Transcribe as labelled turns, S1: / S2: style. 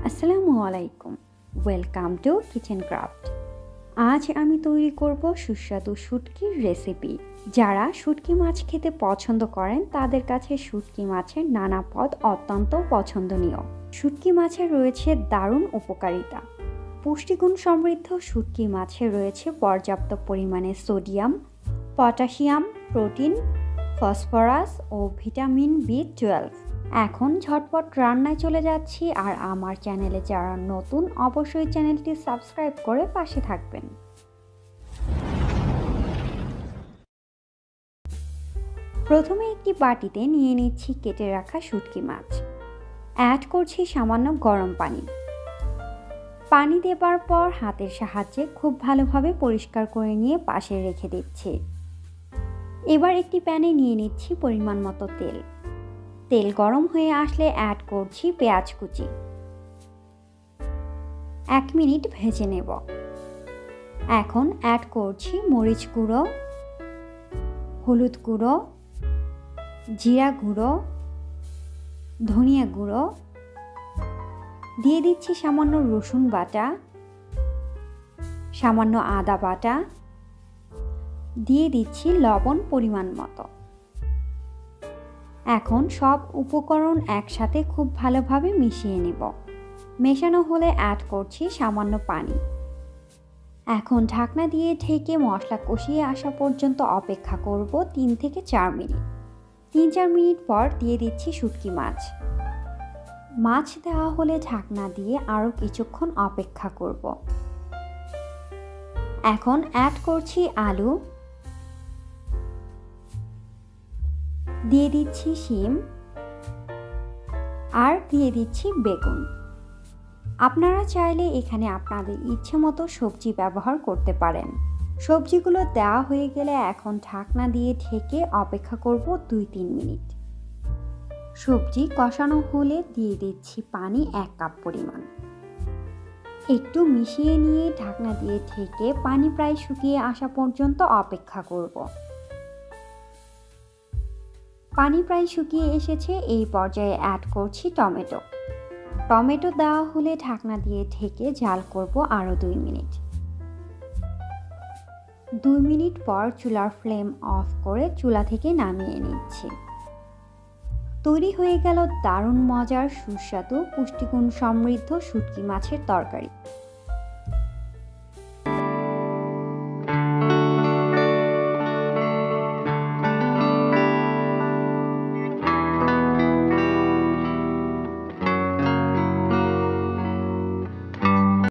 S1: আসসালামু আলাইকুম, welcome to kitchen craft. আজ আমি তৈরি করব সুস্বাদু শুটকির রেসিপি। যারা শুটকি মাছ খেতে পছন্দ করেন তাদের কাছে শুটকি মাছের নানা পদ অত্যন্ত পছন্দনীয়। শুটকি মাছের রয়েছে দারুণ উপকারিতা। পুষ্টিগুণ সমৃদ্ধ শুটকি মাছে রয়েছে পর্যাপ্ত পরিমাণে সোডিয়াম, পটাশিয়াম, প্রোটিন, ফসফরাস ও ভিটামিন বি12। এখন ঝটপট রান্নায় চলে যাচ্ছি। আর আমার চ্যানেলে যারা নতুন অবশ্যই চ্যানেলটি সাবস্ক্রাইব করে পাশে থাকবেন। প্রথমে একটি বাটিতে নিয়ে নিচ্ছি কেটে রাখা শুটকি মাছ। অ্যাড করছি সামান্য গরম পানি। পানি দেবার পর হাতের সাহায্যে খুব ভালোভাবে পরিষ্কার করে নিয়ে পাশে রেখে দিচ্ছি। এবার একটি প্যানে নিয়ে নিচ্ছি পরিমাণ মতো তেল। তেল গরম হয়ে আসলে অ্যাড করছি পেঁয়াজ কুচি। 1 মিনিট ভেজে নেব। এখন অ্যাড করছি মরিচ গুঁড়ো, হলুদ গুঁড়ো, জিরা গুঁড়ো, ধনিয়া গুঁড়ো, দিয়ে দিচ্ছি সামান্য রসুন বাটা, সামান্য আদা বাটা, দিয়ে দিচ্ছি লবণ পরিমাণ মতো। এখন সব উপকরণ একসাথে খুব ভালোভাবে মিশিয়ে নেব। মেশানো হলে অ্যাড করছি সামান্য পানি। এখন ঢাকনা দিয়ে ঢেকে মশলা কষিয়ে আসা পর্যন্ত অপেক্ষা করব 3 থেকে 4 মিনিট। 3-4 মিনিট পর দিয়ে দিচ্ছি শুটকি মাছ। মাছ দেওয়া হলে ঢাকনা দিয়ে আরও কিছুক্ষণ অপেক্ষা করব। এখন অ্যাড করছি আলু, দিয়ে দিচ্ছি শিম, আর দিয়ে দিচ্ছি বেগুন। আপনারা চাইলে এখানে আপনাদের ইচ্ছে মতো সবজি ব্যবহার করতে পারেন। সবজিগুলো দেওয়া হয়ে গেলে এখন ঢাকনা দিয়ে ঢেকে অপেক্ষা করব 2-3 মিনিট। সবজি কষানো হলে দিয়ে দিচ্ছি পানি 1 কাপ পরিমাণ। একটু মিশিয়ে নিয়ে ঢাকনা দিয়ে ঢেকে পানি প্রায় শুকিয়ে আসা পর্যন্ত অপেক্ষা করব। পানি প্রায় শুকিয়ে এসেছে। এই পর্যায়ে অ্যাড করছি টমেটো। টমেটো দেওয়া হলে ঢাকনা দিয়ে ঢেকে জাল করব আরও 2 মিনিট। 2 মিনিট পর চুলার ফ্লেম অফ করে চুলা থেকে নামিয়ে নিচ্ছি। তৈরি হয়ে গেল দারুণ মজার সুস্বাদু পুষ্টিগুণ সমৃদ্ধ শুটকি মাছের তরকারি।